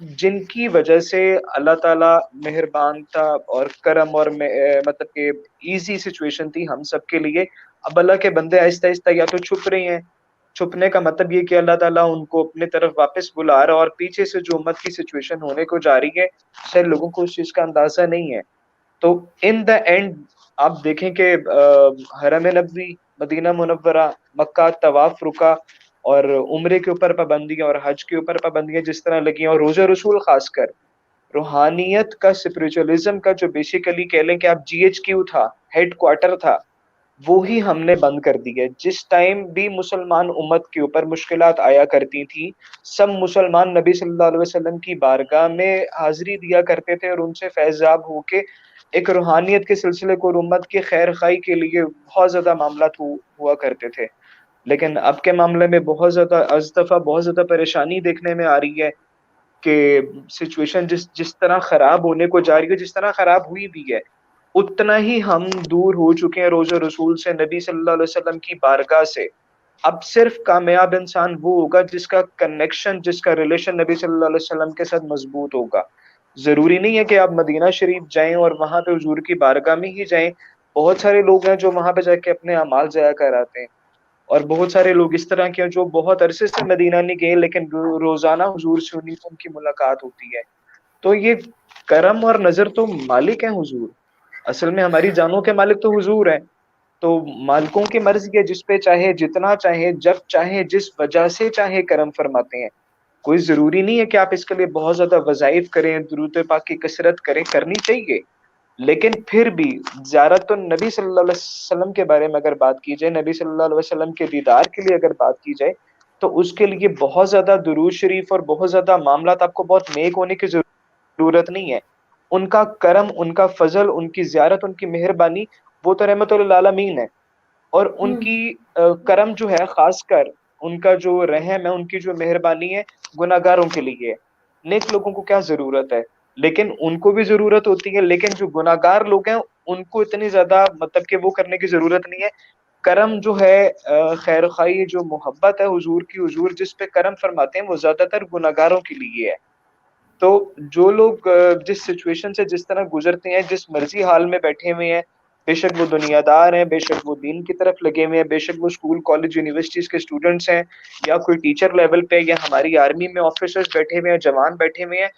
جن کی وجہ سے اللہ تعالیٰ مہربان تھا اور کرم اور مطلب کہ ایزی سچویشن تھی ہم سب کے لیے. اب اللہ کے بندے آہستہ آہستہ یا تو چھپ رہے ہیں. چھپنے کا مطلب یہ کہ اللہ تعالیٰ ان کو اپنے طرف واپس بلا رہا، اور پیچھے سے جو امت کی سچویشن ہونے کو جا رہی ہے شاید لوگوں کو اس چیز کا اندازہ نہیں ہے. تو ان دا اینڈ آپ دیکھیں کہ حرم نبوی، مدینہ منورہ، مکہ طواف رکا، اور عمرے کے اوپر پابندیاں اور حج کے اوپر پابندیاں جس طرح لگی، اور روزہ رسول خاص کر روحانیت کا، اسپرچولیزم کا جو بیسیکلی کہہ لیں کہ آپ جی ایچ کیو تھا، ہیڈ کوارٹر تھا، وہی ہم نے بند کر دی ہے. جس ٹائم بھی مسلمان امت کے اوپر مشکلات آیا کرتی تھی، سب مسلمان نبی صلی اللہ علیہ وسلم کی بارگاہ میں حاضری دیا کرتے تھے اور ان سے فیضاب ہو کے ایک روحانیت کے سلسلے کو اور امت کے خیر خائی کے لیے بہت زیادہ معاملات ہوا کرتے تھے. لیکن اب کے معاملے میں بہت زیادہ از دفعہ بہت زیادہ پریشانی دیکھنے میں آ رہی ہے کہ سچویشن جس طرح خراب ہونے کو جا رہی ہے، جس طرح خراب ہوئی بھی ہے، اتنا ہی ہم دور ہو چکے ہیں روزہ رسول سے، نبی صلی اللہ علیہ وسلم کی بارگاہ سے. اب صرف کامیاب انسان وہ ہوگا جس کا کنیکشن، جس کا ریلیشن نبی صلی اللہ علیہ وسلم کے ساتھ مضبوط ہوگا. ضروری نہیں ہے کہ آپ مدینہ شریف جائیں اور وہاں پہ حضور کی بارگاہ میں ہی جائیں. بہت سارے لوگ ہیں جو وہاں پہ جا کے اپنے اعمال ضائع کراتے ہیں، اور بہت سارے لوگ اس طرح کے ہیں جو بہت عرصے سے مدینہ نہیں گئے لیکن روزانہ حضور سے ان کی ملاقات ہوتی ہے. تو یہ کرم اور نظر تو مالک ہیں حضور، اصل میں ہماری جانوں کے مالک تو حضور ہیں. تو مالکوں کی مرضی ہے، جس پہ چاہے جتنا چاہے جب چاہے جس وجہ سے چاہے کرم فرماتے ہیں. کوئی ضروری نہیں ہے کہ آپ اس کے لیے بہت زیادہ وظائف کریں، درود پاک کی کثرت کریں، کرنی چاہیے. لیکن پھر بھی زیارت نبی صلی اللہ علیہ وسلم کے بارے میں اگر بات کی جائے، نبی صلی اللہ علیہ وسلم کے دیدار کے لیے اگر بات کی جائے، تو اس کے لیے بہت زیادہ درود شریف اور بہت زیادہ معاملات، آپ کو بہت نیک ہونے کی ضرورت نہیں ہے. ان کا کرم، ان کا فضل، ان کی زیارت، ان کی مہربانی، وہ تو رحمت للعالمین ہے. اور ان کی کرم جو ہے، خاص کر ان کا جو رحم ہے، ان کی جو مہربانی ہے، گناہ گاروں کے لیے ہے. نیک لوگوں کو کیا ضرورت ہے؟ لیکن ان کو بھی ضرورت ہوتی ہے، لیکن جو گناہ گار لوگ ہیں ان کو اتنی زیادہ مطلب کہ وہ کرنے کی ضرورت نہیں ہے. کرم جو ہے، خیر خواہی، جو محبت ہے حضور کی، حضور جس پہ کرم فرماتے ہیں وہ زیادہ تر گناہ گاروں کے لیے ہے. تو جو لوگ جس سچویشن سے جس طرح گزرتے ہیں، جس مرضی حال میں بیٹھے ہوئے ہیں، بے شک وہ دنیا دار ہیں، بے شک وہ دین کی طرف لگے ہوئے ہیں، بے شک وہ اسکول کالج یونیورسٹیز کے اسٹوڈنٹس ہیں، یا کوئی ٹیچر لیول پہ، یا ہماری آرمی میں آفیسرز بیٹھے ہوئے ہیں، جوان بیٹھے ہوئے ہیں،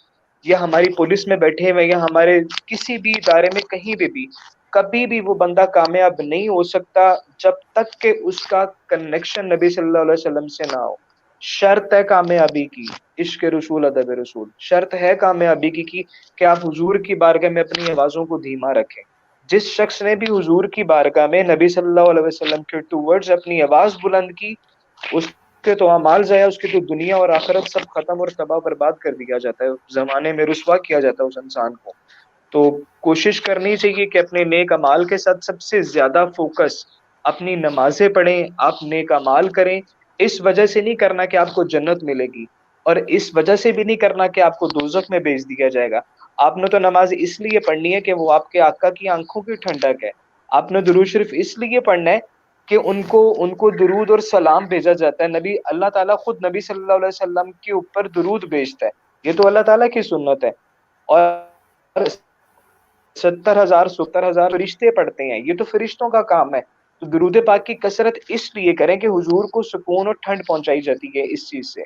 یا ہماری پولیس میں بیٹھے ہوئے ہیں، یا ہمارے کسی بھی ادارے میں کہیں بھی کبھی بھی وہ بندہ کامیاب نہیں ہو سکتا جب تک کہ اس کا کنیکشن نبی صلی اللہ علیہ وسلم سے نہ ہو. شرط ہے کامیابی کی عشق رسول، ادب رسول. شرط ہے کامیابی کی کہ آپ حضور کی بارگاہ میں اپنی آوازوں کو دھیما رکھیں. جس شخص نے بھی حضور کی بارگاہ میں نبی صلی اللہ علیہ وسلم کے ٹوورڈز اپنی آواز بلند کی، اس کے تو اعمال ضائع، اس کی تو دنیا اور آخرت سب ختم اور تباہ برباد کر دیا جاتا ہے، زمانے میں رسوا کیا جاتا ہے اس انسان کو. تو کوشش کرنی چاہیے کہ اپنے نیک امال کے ساتھ سب سے زیادہ فوکس اپنی نمازیں پڑھیں، آپ نیک امال کریں. اس وجہ سے نہیں کرنا کہ آپ کو جنت ملے گی، اور اس وجہ سے بھی نہیں کرنا کہ آپ کو دوزخ میں بھیج دیا جائے گا. آپ نے تو نماز اس لیے پڑھنی ہے کہ وہ آپ کے آقا کی آنکھوں کی ٹھنڈک ہے. آپ نے درود شریف اس لیے پڑھنا ہے کہ ان کو درود اور سلام بھیجا جاتا ہے. نبی اللہ تعالیٰ خود نبی صلی اللہ علیہ وسلم کے اوپر درود بھیجتا ہے، یہ تو اللہ تعالیٰ کی سنت ہے. اور 70,000 فرشتے پڑھتے ہیں، یہ تو فرشتوں کا کام ہے. تو درود پاک کی کثرت اس لیے کریں کہ حضور کو سکون اور ٹھنڈ پہنچائی جاتی ہے اس چیز سے.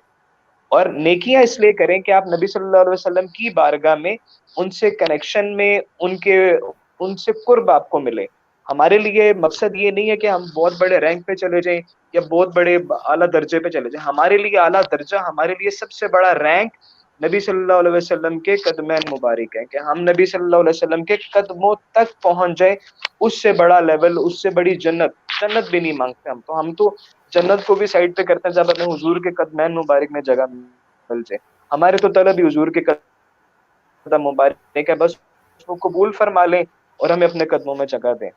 اور نیکیاں اس لیے کریں کہ آپ نبی صلی اللہ علیہ وسلم کی بارگاہ میں ان سے کنیکشن میں، ان سے قرب آپ کو ملے. ہمارے لیے مقصد یہ نہیں ہے کہ ہم بہت بڑے رینک پہ چلے جائیں یا بہت بڑے اعلیٰ درجے پہ چلے جائیں. ہمارے لیے اعلیٰ درجہ، ہمارے لیے سب سے بڑا رینک نبی صلی اللہ علیہ وسلم کے قدمین مبارک ہیں، کہ ہم نبی صلی اللہ علیہ وسلم کے قدموں تک پہنچ جائیں. اس سے بڑا لیول، اس سے بڑی جنت بھی نہیں مانگتے ہم تو جنت کو بھی سائڈ پہ کرتے ہیں جب اپنے حضور کے قدمین مبارک میں جگہ مل جائے. ہمارے تو طلب ہی حضور کے قدم مبارک ہے، بس اس کو قبول فرما لیں اور ہمیں اپنے قدموں میں جگہ دیں.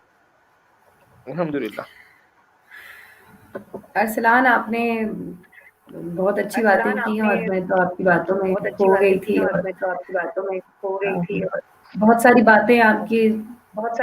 الحمدللہ. ارسلان، آپ نے بہت اچھی باتیں کی، اور میں تو آپ کی باتوں میں کھو گئی تھی، اور بہت ساری باتیں آپ کی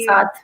7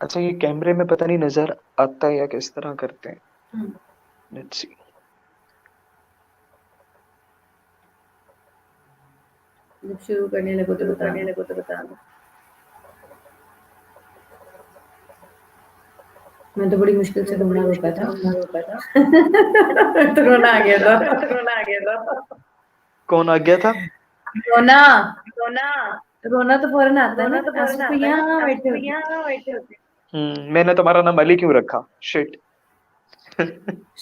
اچھا یہ کیمرے میں پتہ نہیں نظر آتا ہے یا کس طرح کرتے ہیں. Let's see. جب شروع کرنے لگو تو بتانا. میں تو بڑی مشکل سے رونا روکا تھا. تو رونا آ گیا تھا. کون آ گیا تھا؟ رونا تو فوراً آتا ہے نا. آصف کو یہاں بیٹھے ہوتے. میں نے تمہارا نام علی کیوں رکھا؟ شٹ.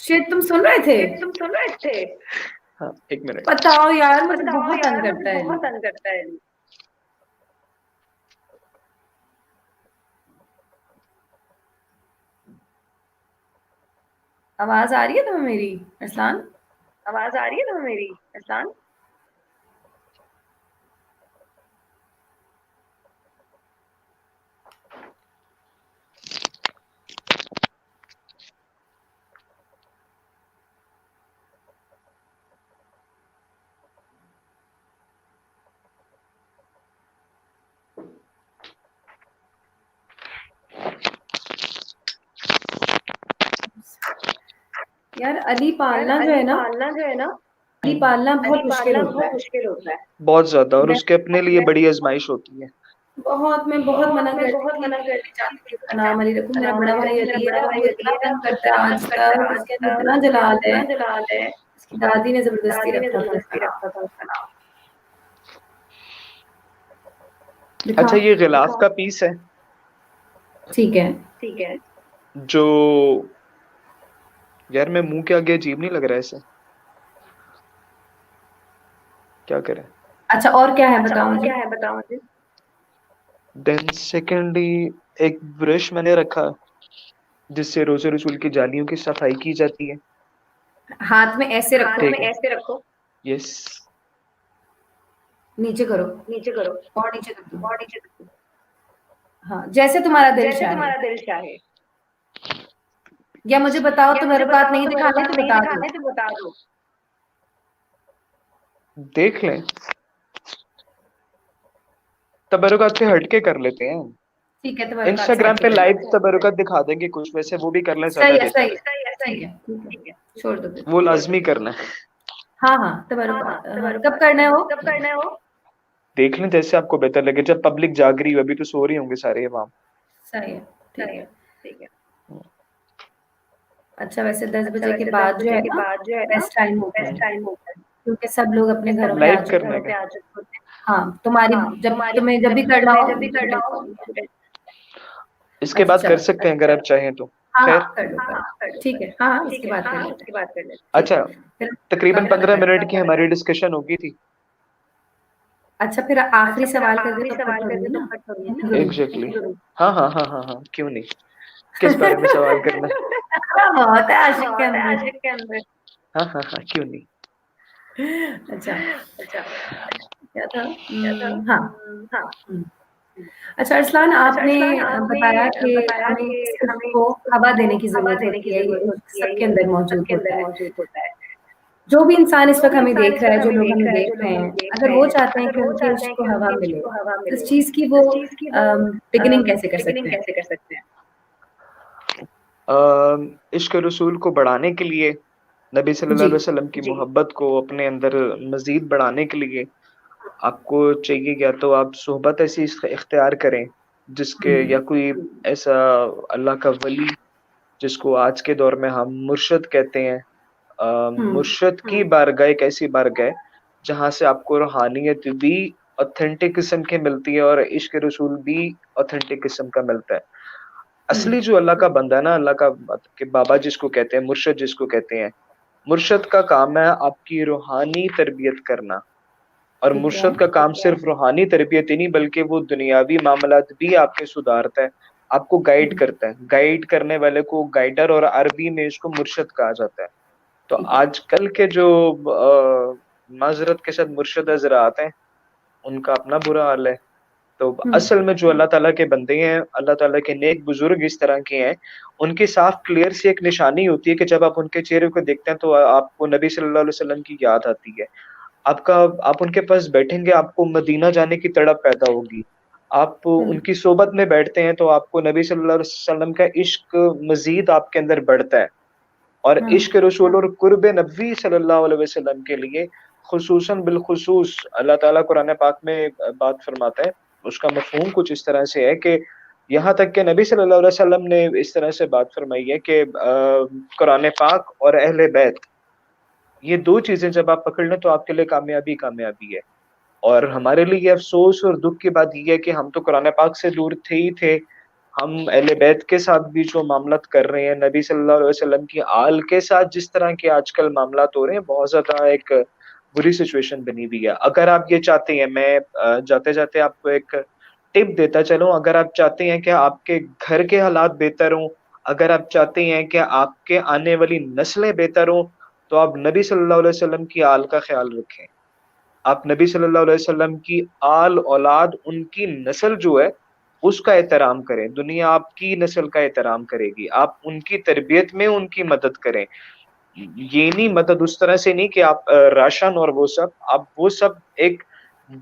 شit تم سن رہے تھے؟ ہاں ایک منٹ. بتاؤ یار مجھے بہت تنگ کرتا ہے. آواز آ رہی ہے تمہیں میری ارسلان؟ یار علی پالنا جو ہے نا علی پالنا بہت مشکل ہوتا ہے. بہت زیادہ. اور اس کے اپنے لیے بڑی آزمائش ہوتی ہے. میں بہت منع کرتی تھی کہ اس کا نام علی رکھوں. میرا بڑا بھائی علی ہے, وہ اتنا تنگ کرتا ہے آج تک. اس کے اندر اتنا جلال ہے. اس کی دادی نے زبردستی رکھا تھا اس کا نام. دکھا. اچھا یہ غلاف کا پیس ہے ٹھیک ہے. جو یار میں منہ کے آگے عجیب نہیں لگ رہا ہے اسے, کیا کریں؟ اچھا اور کیا ہے بتاؤ مجھے. دین سیکنڈلی ایک برش میں نے رکھا جس سے روزے رسول کی جالیوں کی صفائی کی جاتی ہے. ہاتھ میں ایسے رکھو. یس. نیچے کرو اور نیچے کر دو. ہاں جیسے تمہارا دل چاہے. یا مجھے بتاؤ تبرکات نہیں دکھانے تو بتا دو. دیکھ لیں, تبرکات سے ہٹ کے کر لیتے ہیں. ٹھیک ہے تبرکات انسٹاگرام پہ لائیو تبرکات دکھا دیں گے کچھ, ویسے وہ بھی کر لیں زیادہ بہتر ہے. صحیح ہے چھوڑ دو. وہ لازمی کرنا ہے. ہاں تبرکات کب کرنا ہے وہ؟ دیکھ لیں جیسے آپ کو بہتر لگے, جب پبلک جاگ رہی ہو. ابھی تو سو رہی ہوں گے سارے عوام. صحیح ہے ٹھیک ہے. اچھا ویسے 10 بجے کے بعد جو ہے نا بیسٹ ٹائم ہوتا ہے کیونکہ سب لوگ اپنے گھروں پہ آ لائیو کرنے چکے کا. ہیں. ہاں تمہیں جب بھی کرنا ہو. اس کے بعد کر سکتے ہیں اگر آپ چاہیں تو. خیر ٹھیک ہے. ہاں اس کے بعد کر لیتے. اچھا تقریباً 15 منٹ کی ہماری ڈسکشن ہوگی تھی. اچھا پھر آخری سوال کر کے تب کٹ کروں گی نا. ایگزیکٹلی. ہاں کیوں نہیں, کس بارے میں سوال کرنا ہے؟ بہت ہے عاشق کے اندر. ہاں کیوں نہیں. اچھا کیا تھا. ہاں اچھا ارسلان آپ نے بتایا کہ ہمیں اس قسم کو ہوا دینے کی ضرورت ہوتی ہے. یہ سب کے اندر موجود ہوتا ہے. جو بھی انسان اس وقت ہمیں دیکھ رہا ہے, جو لوگ ہمیں دیکھ رہے ہیں, اگر وہ چاہتے ہیں کہ ان کے عشق کو ہوا ملے, اس چیز کی وہ بگننگ کیسے کر سکتے ہیں؟ عشق رسول کو بڑھانے کے لیے, نبی صلی اللہ علیہ وسلم کی محبت کو اپنے اندر مزید بڑھانے کے لیے آپ کو چاہیے یا تو آپ صحبت ایسی اختیار کریں جس کے, یا کوئی ایسا اللہ کا ولی جس کو آج کے دور میں ہم مرشد کہتے ہیں. مرشد کی بارگاہ ایک ایسی بارگاہ جہاں سے آپ کو روحانیت بھی اوتھینٹک قسم کی ملتی ہے اور عشق رسول بھی اوتھینٹک قسم کا ملتا ہے. اصلی جو اللہ کا بندہ ہے نا, اللہ کا کہ بابا جس کو کہتے ہیں, مرشد جس کو کہتے ہیں, مرشد کا کام ہے آپ کی روحانی تربیت کرنا. اور مرشد کا کام صرف روحانی تربیت ہی نہیں بلکہ وہ دنیاوی معاملات بھی آپ کے سدھارتا ہے, آپ کو گائیڈ کرتا ہے. گائیڈ کرنے والے کو گائیڈر, اور عربی میں اس کو مرشد کہا جاتا ہے. تو آج کل کے جو معذرت کے ساتھ مرشد حضرات ہیں ان کا اپنا برا حال ہے. تو اصل میں جو اللہ تعالیٰ کے بندے ہیں, اللہ تعالیٰ کے نیک بزرگ اس طرح کے ہیں, ان کی صاف کلیئر سی ایک نشانی ہوتی ہے کہ جب آپ ان کے چہرے کو دیکھتے ہیں تو آپ کو نبی صلی اللہ علیہ وسلم کی یاد آتی ہے. آپ ان کے پاس بیٹھیں گے, آپ کو مدینہ جانے کی تڑپ پیدا ہوگی. آپ ان کی صحبت میں بیٹھتے ہیں تو آپ کو نبی صلی اللہ علیہ وسلم کا عشق مزید آپ کے اندر بڑھتا ہے، اور عشق رسول اور قرب نبی صلی اللہ علیہ وسلم کے لیے خصوصاً بالخصوص اللہ تعالیٰ قرآن پاک میں بات فرماتا ہے. اس کا مفہوم کچھ اس طرح سے ہے کہ یہاں تک کہ نبی صلی اللہ علیہ وسلم نے اس طرح سے بات فرمائی ہے کہ قرآن پاک اور اہل بیت، یہ دو چیزیں جب آپ پکڑ لیں تو آپ کے لیے کامیابی کامیابی ہے. اور ہمارے لیے یہ افسوس اور دکھ کی بات یہ ہے کہ ہم تو قرآن پاک سے دور تھے ہی تھے، ہم اہل بیت کے ساتھ بھی جو معاملات کر رہے ہیں، نبی صلی اللہ علیہ وسلم کی آل کے ساتھ جس طرح کے آج کل معاملات ہو رہے ہیں، بہت زیادہ ایک بری سچویشن بنی ہوئی ہے. اگر آپ یہ چاہتے ہیں، میں جاتے جاتے آپ کو ایک ٹپ دیتا چلوں، اگر آپ چاہتے ہیں کہ آپ کے گھر کے حالات بہتر ہوں، اگر آپ چاہتے ہیں کہ آپ کے آنے والی نسلیں بہتر ہوں، تو آپ نبی صلی اللہ علیہ وسلم کی آل کا خیال رکھیں. آپ نبی صلی اللہ علیہ وسلم کی آل اولاد، ان کی نسل جو ہے اس کا احترام کریں. دنیا آپ کی نسل کا احترام کرے گی، آپ ان کی تربیت میں ان کی مدد کریں. یہ نہیں مدد اس طرح سے نہیں کہ آپ راشن اور وہ سب، آپ وہ سب ایک،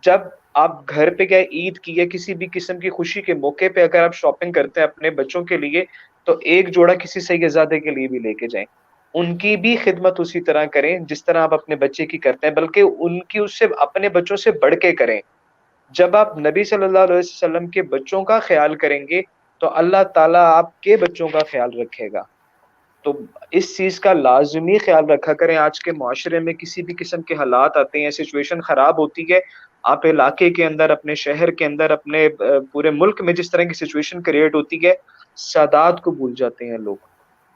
جب آپ گھر پہ گئے عید کی یا کسی بھی قسم کی خوشی کے موقع پہ اگر آپ شاپنگ کرتے ہیں اپنے بچوں کے لیے، تو ایک جوڑا کسی سیدزادے کے لیے بھی لے کے جائیں. ان کی بھی خدمت اسی طرح کریں جس طرح آپ اپنے بچے کی کرتے ہیں، بلکہ ان کی اس سے اپنے بچوں سے بڑھ کے کریں. جب آپ نبی صلی اللہ علیہ وسلم کے بچوں کا خیال کریں گے تو اللہ تعالیٰ آپ کے بچوں کا خیال رکھے گا. تو اس چیز کا لازمی خیال رکھا کریں. آج کے معاشرے میں کسی بھی قسم کے حالات آتے ہیں، سچویشن خراب ہوتی ہے، آپ علاقے کے اندر، اپنے شہر کے اندر، اپنے پورے ملک میں جس طرح کی سچویشن کریٹ ہوتی ہے، سادات کو بھول جاتے ہیں لوگ.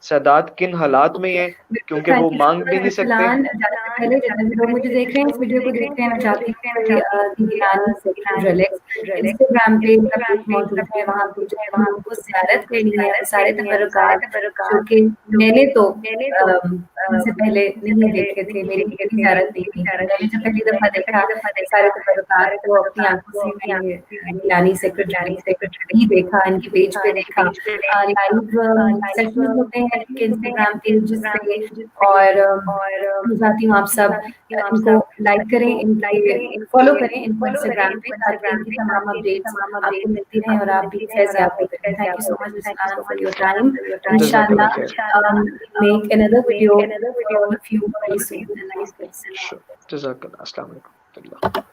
سادات کن حالات میں ہیں بالکل، کیونکہ وہ تھینک یو سو مانگ بھی مچ نہیں سکتے. ارسلان. جانے سے پہلے جتنے بھی لوگ مجھے دیکھ رہے ہیں، اس ویڈیو کو دیکھ رہے ہیں، میں چاہتی ہوں کہ گیلانی سیکرڈ ریلیکس انسٹاگرام پہ میرا پیج موجود ہے، وہاں پہ جن لوگوں کو زیارت کرنی ہے وہ سارے تبرکات جو کہ میں نے تو ان سے پہلے نہیں دیکھے تھے، میری کسی زیارت نہیں ہوئی تھی، میں نے جب پہلی دفعہ دیکھا سارے تبرکات کو اپنی آنکھوں سے میں نے گیلانی سیکرڈ ریلیکس پہ ہی دیکھا، ان کی پیج پہ دیکھا. لائیو سیشنز ہوتے ہیں ان کے انسٹاگرام پیجز پہ، اور میں چاہتی ہوں آپ سب ان کو لائک کریں، ان کے فالو کریں ان کو انسٹاگرام پہ، تاکہ ان کی تمام اپڈیٹس آپ کو ملتی رہیں اور آپ بھی فیضیاب ہوتے رہیں. Thank you so much رسلان for your time. جزاک اللہ انشاءاللہ خیر. make another video with you very soon. اللہ حافظ. جزاک اللہ. السلام علیکم.